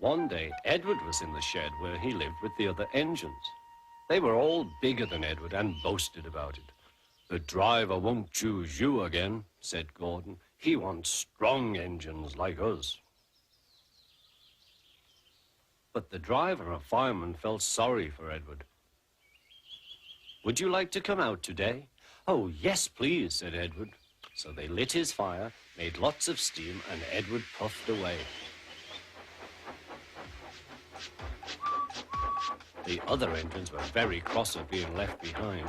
One day, Edward was in the shed where he lived with the other engines. They were all bigger than Edward and boasted about it. "The driver won't choose you again," said Gordon. "He wants strong engines like us." But the driver and fireman felt sorry for Edward. "Would you like to come out today?" "Oh, yes, please," said Edward. So they lit his fire, made lots of steam, and Edward puffed away. The other engines were very cross at being left behind.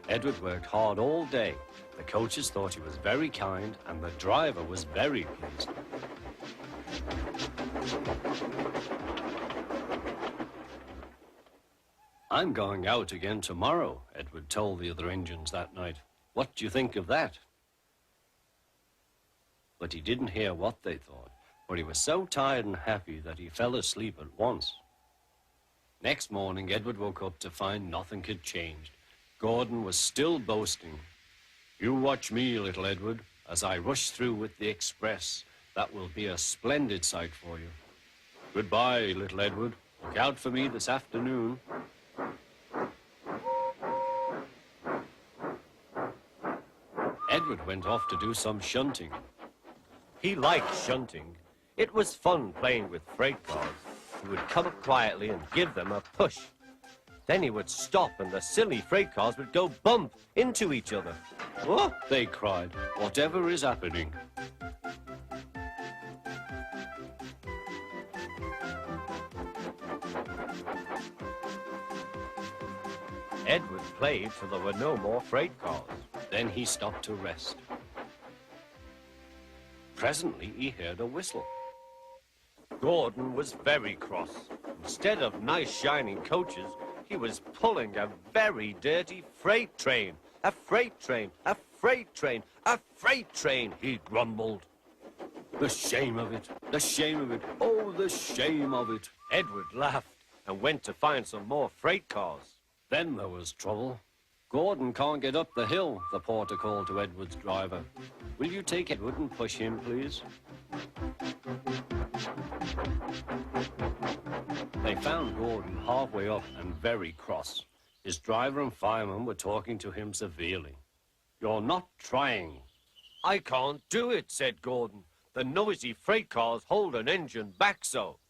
Edward worked hard all day. The coaches thought he was very kind, and the driver was very pleased. "I'm going out again tomorrow," Edward told the other engines that night. "What do you think of that?" But he didn't hear what they thought, for he was so tired and happy that he fell asleep at once. Next morning, Edward woke up to find nothing had changed. Gordon was still boasting. "You watch me, little Edward, as I rush through with the express. That will be a splendid sight for you. Goodbye, little Edward. Look out for me this afternoon." Edward went off to do some shunting. He liked shunting. It was fun playing with freight cars. He would come up quietly and give them a push. Then he would stop and the silly freight cars would go bump into each other. "Oh," they cried, "whatever is happening?" Edward played till there were no more freight cars. Then he stopped to rest. Presently, he heard a whistle. Gordon was very cross. Instead of nice shining coaches, he was pulling a very dirty freight train. "A freight train, a freight train, a freight train," he grumbled. "The shame of it, the shame of it, oh, the shame of it." Edward laughed and went to find some more freight cars. Then there was trouble. "Gordon can't get up the hill," the porter called to Edward's driver. "Will you take Edward and push him, please?" They found Gordon halfway up and very cross. His driver and fireman were talking to him severely. "You're not trying." "I can't do it," said Gordon. "The noisy freight cars hold an engine back so."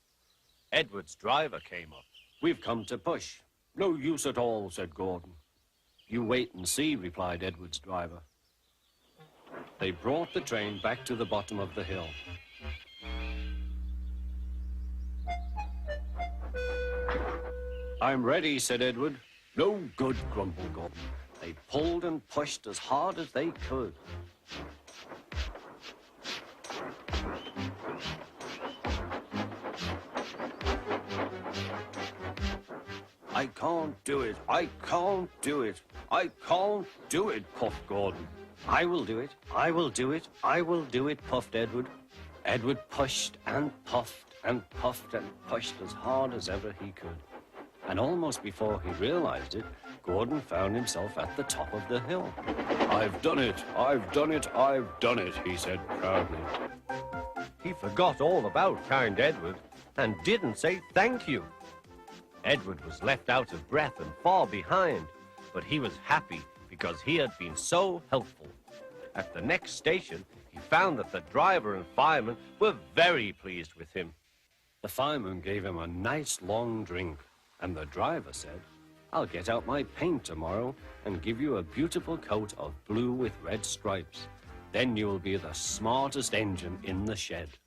Edward's driver came up. "We've come to push." "No use at all," said Gordon. "You wait and see," replied Edward's driver. They brought the train back to the bottom of the hill. "I'm ready," said Edward. "No good," grumbled Gordon. They pulled and pushed as hard as they could. "I can't do it, I can't do it, I can't do it," puffed Gordon. "I will do it, I will do it, I will do it," puffed Edward. Edward pushed and puffed and puffed and pushed as hard as ever he could. And almost before he realized it, Gordon found himself at the top of the hill. "I've done it, I've done it, I've done it," he said proudly. He forgot all about kind Edward and didn't say thank you. Edward was left out of breath and far behind, but he was happy because he had been so helpful. At the next station, he found that the driver and fireman were very pleased with him. The fireman gave him a nice long drink, and the driver said, "I'll get out my paint tomorrow and give you a beautiful coat of blue with red stripes. Then you will be the smartest engine in the shed."